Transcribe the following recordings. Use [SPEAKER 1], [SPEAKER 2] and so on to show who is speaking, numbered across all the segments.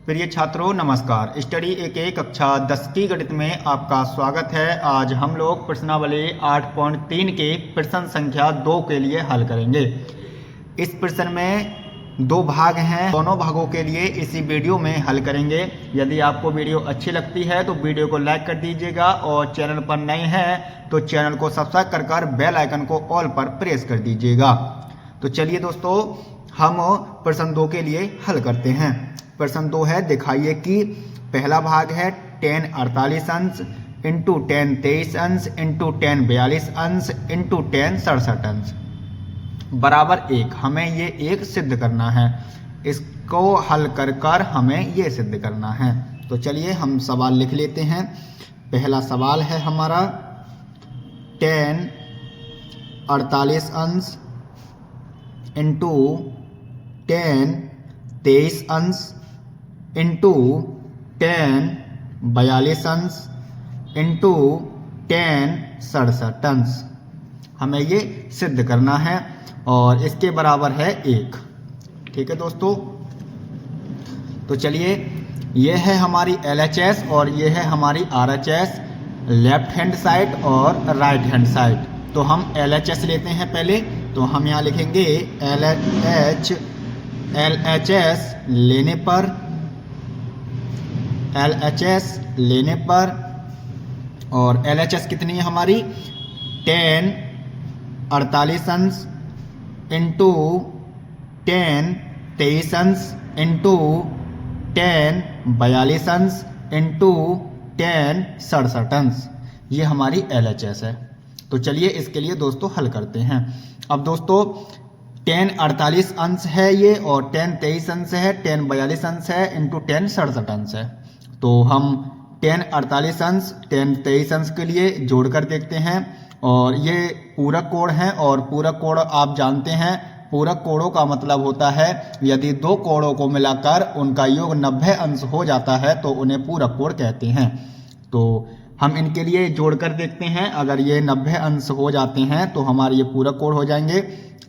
[SPEAKER 1] प्रिय छात्रों नमस्कार। स्टडी एक कक्षा 10 की गणित में आपका स्वागत है। आज हम लोग प्रश्नावली 8.3 के प्रश्न संख्या 2 के लिए हल करेंगे। इस प्रश्न में दो भाग हैं, दोनों भागों के लिए इसी वीडियो में हल करेंगे। यदि आपको वीडियो अच्छी लगती है तो वीडियो को लाइक कर दीजिएगा और चैनल पर नए हैं तो चैनल को सब्सक्राइब कर बेल आइकन को ऑल पर प्रेस कर दीजिएगा। तो चलिए दोस्तों, हम प्रश्न 2 के लिए हल करते हैं। प्रश्न 2 है, दिखाइए कि पहला भाग है 10 48 अंश इंटू 10 23 अंश इंटू 10 42 अंश इंटू 10 67 अंश बराबर 1। हमें ये एक सिद्ध करना है। इसको हल कर कर हमें ये सिद्ध करना है। तो चलिए हम सवाल लिख लेते हैं। पहला सवाल है हमारा 10 48 अंश इंटू 10 23 अंश इंटू 10 42 अंश इंटू 10 67 अंश हमें ये सिद्ध करना है और इसके बराबर है 1। ठीक है दोस्तों, तो चलिए ये है हमारी LHS और ये है हमारी RHS, लेफ्ट हैंड साइड और राइट हैंड साइड। तो हम LHS लेते हैं पहले। तो हम यहाँ लिखेंगे LHS लेने पर और LHS कितनी है हमारी 10 48 अंश इंटू 10 23 अंश इंटू 10 42 अंश इंटू 10 67 अंश, ये हमारी LHS है। तो चलिए इसके लिए दोस्तों हल करते हैं। अब दोस्तों 10 48 अंश है ये और 10 23 अंश है, 10 42 अंश है इंटू 10 67 अंश है। तो हम 10 48 अंश 10 23 अंश के लिए जोड़ कर देखते हैं और ये पूरक कोण है और पूरक कोण आप जानते हैं, पूरक कोणों का मतलब होता है यदि दो कोणों को मिलाकर उनका योग 90 अंश हो जाता है तो उन्हें पूरक कोण कहते हैं। तो हम इनके लिए जोड़कर देखते हैं। अगर ये 90 अंश हो जाते हैं तो हमारे ये पूरक कोण हो जाएंगे।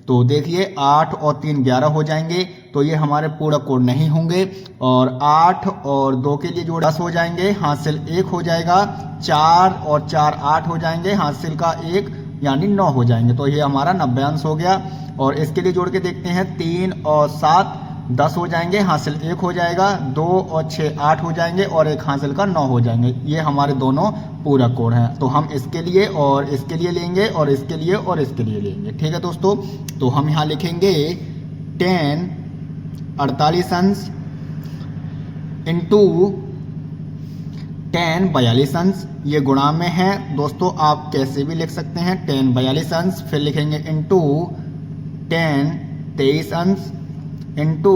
[SPEAKER 1] तो देखिए 8 और 3 11 हो जाएंगे, तो ये हमारे पूरक कोण नहीं होंगे। और 8 और 2 के लिए जोड़ 10 हो जाएंगे, हासिल 1 हो जाएगा। 4 और 4 8 हो जाएंगे, हासिल का 1 यानी 9 हो जाएंगे। तो ये हमारा 90 अंश हो गया। और इसके लिए जोड़ के देखते हैं 3 और 7 10 हो जाएंगे, हासिल 1 हो जाएगा। 2 और 6 8 हो जाएंगे और 1 हासिल का 9 हो जाएंगे। ये हमारे दोनों पूरक कोण हैं। तो हम इसके लिए और इसके लिए लेंगे और इसके लिए और इसके लिए लेंगे। ठीक है दोस्तों, तो हम यहाँ लिखेंगे 10 48 अंश इंटू 10 42 अंश, ये गुणा में है दोस्तों, आप कैसे भी लिख सकते हैं। 10 42 अंश फिर लिखेंगे इंटू 10 23 अंश इंटू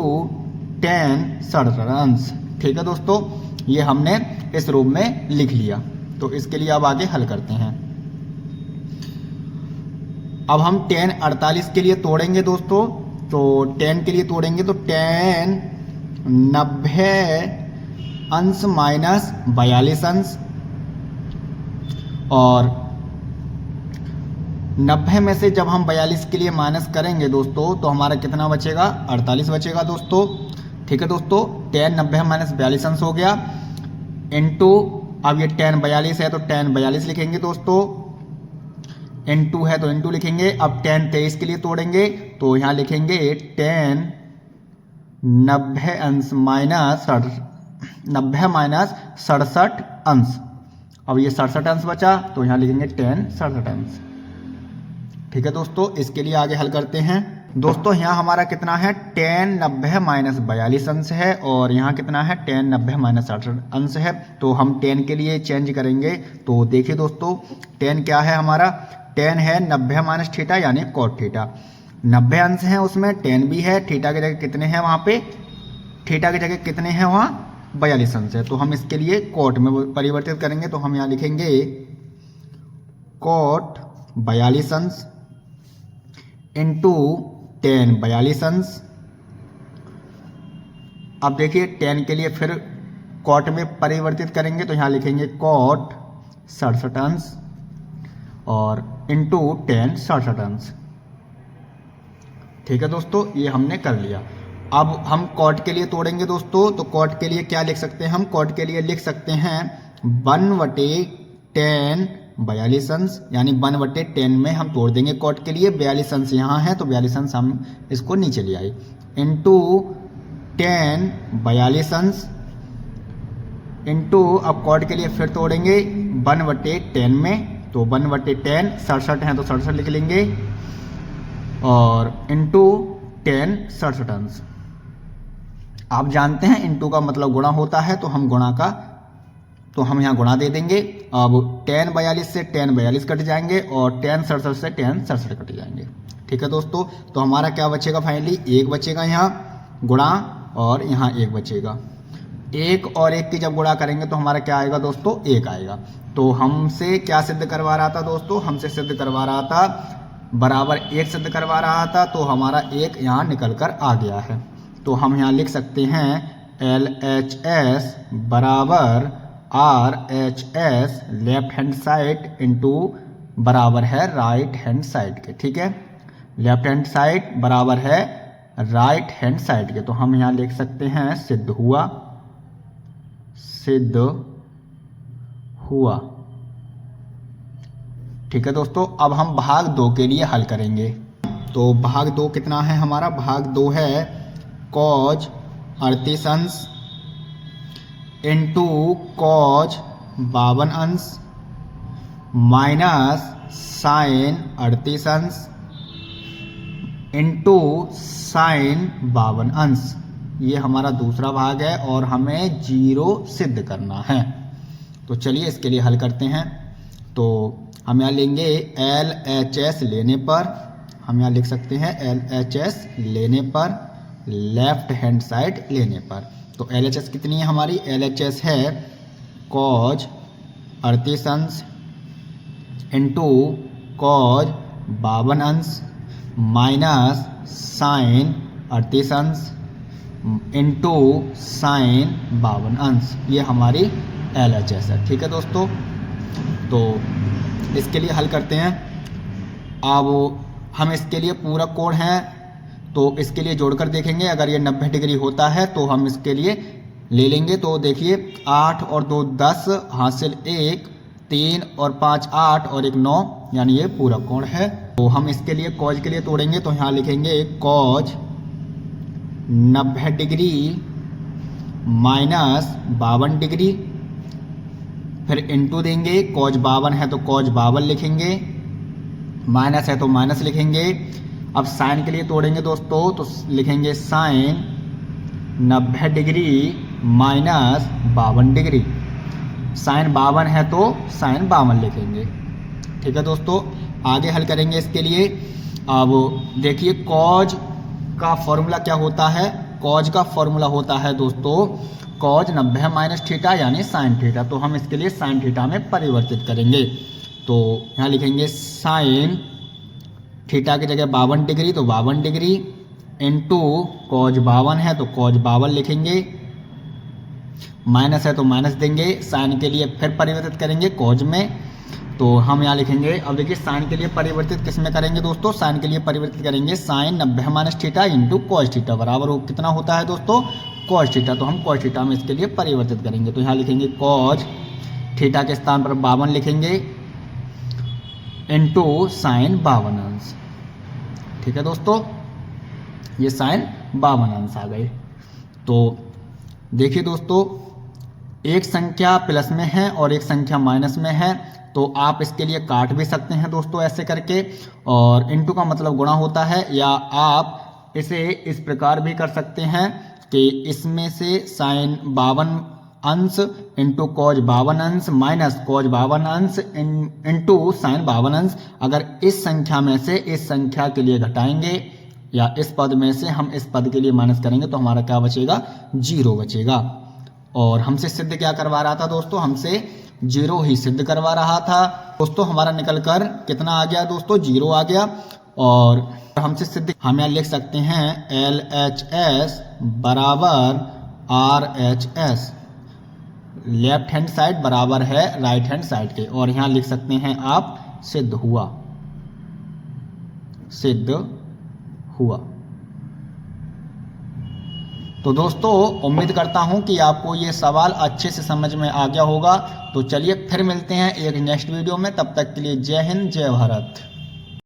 [SPEAKER 1] 10 67 अंश। ठीक है दोस्तों, ये हमने इस रूप में लिख लिया। तो इसके लिए अब आगे हल करते हैं। अब हम 10 48 के लिए तोड़ेंगे दोस्तों। तो 10 के लिए तोड़ेंगे तो 10 90 अंश माइनस 42 अंश और 90 में से जब हम 42 के लिए माइनस करेंगे दोस्तों तो हमारा कितना बचेगा 48 बचेगा दोस्तों। ठीक है दोस्तों, 10 90 माइनस 42 अंश हो गया इंटू, अब ये 10 42 है तो 10 42 लिखेंगे दोस्तों, इंटू है तो इंटू लिखेंगे। अब 10 23 के लिए तोड़ेंगे तो यहाँ लिखेंगे 10 90 अंश माइनस 90 माइनस 67 अंश। अब ये 67 अंश बचा तो यहाँ लिखेंगे 10 67 अंश। ठीक है दोस्तों, इसके लिए आगे हल करते हैं। दोस्तों यहाँ हमारा कितना है 10 90 माइनस 42 अंश है और यहाँ कितना है 10 90 माइनस 67 अंश है। तो हम 10 के लिए चेंज करेंगे। तो देखिए दोस्तों 10 क्या है हमारा, 10 है 90 माइनस थीटा यानी कॉट थीटा। 90 अंश है उसमें 10 भी है, थीटा की जगह कितने हैं वहाँ पे, थीटा की जगह कितने हैं वहाँ 42 अंश है। तो हम इसके लिए कॉट में परिवर्तित करेंगे। तो हम यहाँ लिखेंगे कॉट 42 अंश इंटू 10 42 अंश। अब देखिए 10 के लिए फिर कॉट में परिवर्तित करेंगे तो यहाँ लिखेंगे कॉट 67 अंश और इंटू 10 67 अंश। ठीक है दोस्तों, ये हमने कर लिया। अब हम कॉट के लिए तोड़ेंगे दोस्तों, तो कॉट के लिए क्या लिख सकते हैं हम? कॉट के लिए लिख सकते हैं 1/10 42 अंश, यानी 1/10 में हम तोड़ देंगे कॉट के लिए। 42 अंश यहाँ है तो 42 अंश हम इसको नीचे ले आए, इंटू 10 42 अंश इंटू, अब कॉट के लिए फिर तोड़ेंगे 1/10 में, तो 1/10 67 है तो 67 लिख लेंगे, और इंटू 10 67 अंश। आप जानते हैं इंटू का मतलब गुणा होता है, तो हम गुणा का, तो हम यहाँ गुणा दे देंगे। अब 10 42 से 10 42 कट जाएंगे और 10 67 से 10 67 कट जाएंगे। ठीक है दोस्तों, तो हमारा क्या बचेगा? फाइनली 1 बचेगा यहाँ गुणा, और यहाँ 1 बचेगा। 1 और 1 की जब गुणा करेंगे तो हमारा क्या आएगा दोस्तों? 1 आएगा। तो हमसे क्या सिद्ध करवा रहा था दोस्तों? हमसे सिद्ध करवा रहा था बराबर 1 सिद्ध करवा रहा था, तो हमारा 1 यहाँ निकल कर आ गया है। तो हम यहाँ लिख सकते हैं LHS बराबर RHS left hand side into बराबर है राइट हैंड साइड के। ठीक है, लेफ्ट हैंड साइड बराबर है राइट हैंड साइड के, तो हम यहाँ लिख सकते हैं सिद्ध हुआ, सिद्ध हुआ। ठीक है दोस्तों, अब हम भाग 2 के लिए हल करेंगे। तो भाग 2 कितना है हमारा? भाग 2 है कॉज 38 अंश इंटू कॉज 52 अंश माइनस साइन 38 अंश इंटू साइन 52 अंश। ये हमारा दूसरा भाग है और हमें 0 सिद्ध करना है। तो चलिए इसके लिए हल करते हैं। तो हम यहाँ लेंगे LHS लेने पर, हम यहाँ लिख सकते हैं LHS लेने पर, लेफ्ट हैंड साइड लेने पर। तो LHS कितनी है हमारी? LHS है कॉज 38 अंश इंटू कॉज 52 अंश माइनस साइन 38 अंश इंटू साइन 52 अंश। ये हमारी LHS है। ठीक है दोस्तों, तो इसके लिए हल करते हैं। अब हम इसके लिए पूरा कोण है तो इसके लिए जोड़कर देखेंगे। अगर ये 90 डिग्री होता है तो हम इसके लिए ले लेंगे। तो देखिए 8 और 2 10 हासिल 1, 3 और 5 8 और 1 9, यानी ये पूरा कोण है। तो हम इसके लिए कॉज के लिए तोड़ेंगे, तो यहाँ लिखेंगे कॉज 90 डिग्री माइनस 52 डिग्री, फिर इंटू देंगे, कॉज 52 है तो कॉज 52 लिखेंगे, माइनस है तो माइनस लिखेंगे। अब साइन के लिए तोड़ेंगे दोस्तों, तो लिखेंगे sine 90 degree minus 52 degree. Sine 52 है तो साइन 52 लिखेंगे। ठीक है दोस्तों, आगे हल करेंगे इसके लिए। अब देखिए कॉज का फॉर्मूला क्या होता है? कॉज का फॉर्मूला होता है दोस्तों कॉज 90 माइनस थीटा यानी साइन थीटा। तो हम इसके लिए साइन थीटा में परिवर्तित करेंगे। तो यहाँ लिखेंगे साइन थीटा की जगह 52 डिग्री तो 52 डिग्री इंटू कॉज 52 है तो कॉज 52 लिखेंगे, माइनस है तो माइनस देंगे। साइन के लिए फिर परिवर्तित करेंगे कॉज में, तो हम यहाँ लिखेंगे। अब देखिए साइन के लिए परिवर्तित किस में करेंगे दोस्तों? साइन के लिए परिवर्तित करेंगे sine 90 minus theta into cos theta बराबर वो कितना होता है दोस्तों? Cos theta. तो हम कॉज थीटा में इसके लिए परिवर्तित करेंगे। तो यहाँ लिखेंगे कॉज थीटा के स्थान पर 52 लिखेंगे इंटू साइन 52 अंश। ठीक है दोस्तों, ये साइन 52 अंश आ गए। तो देखिए दोस्तों, एक संख्या प्लस में है और एक संख्या माइनस में है, तो आप इसके लिए काट भी सकते हैं दोस्तों ऐसे करके, और इंटू का मतलब गुणा होता है। या आप इसे इस प्रकार भी कर सकते हैं कि इसमें से साइन 52 अंश इंटू कॉज 52 अंश माइनस कॉज 52 अंश इंटू साइन 52 अंश। अगर इस संख्या में से इस संख्या के लिए घटाएंगे या इस पद में से हम इस पद के लिए माइनस करेंगे तो हमारा क्या बचेगा? 0 बचेगा। और हमसे सिद्ध क्या करवा रहा था दोस्तों? हमसे 0 ही सिद्ध करवा रहा था दोस्तों। हमारा निकल कर कितना आ गया दोस्तों? 0 आ गया। और हमसे सिद्ध हम यहाँ लिख सकते हैं LHS बराबर RHS, लेफ्ट हैंड साइड बराबर है राइट हैंड साइड के, और यहाँ लिख सकते हैं आप सिद्ध हुआ, सिद्ध हुआ। तो दोस्तों उम्मीद करता हूं कि आपको ये सवाल अच्छे से समझ में आ गया होगा। तो चलिए फिर मिलते हैं एक नेक्स्ट वीडियो में, तब तक के लिए जय हिंद जय भारत।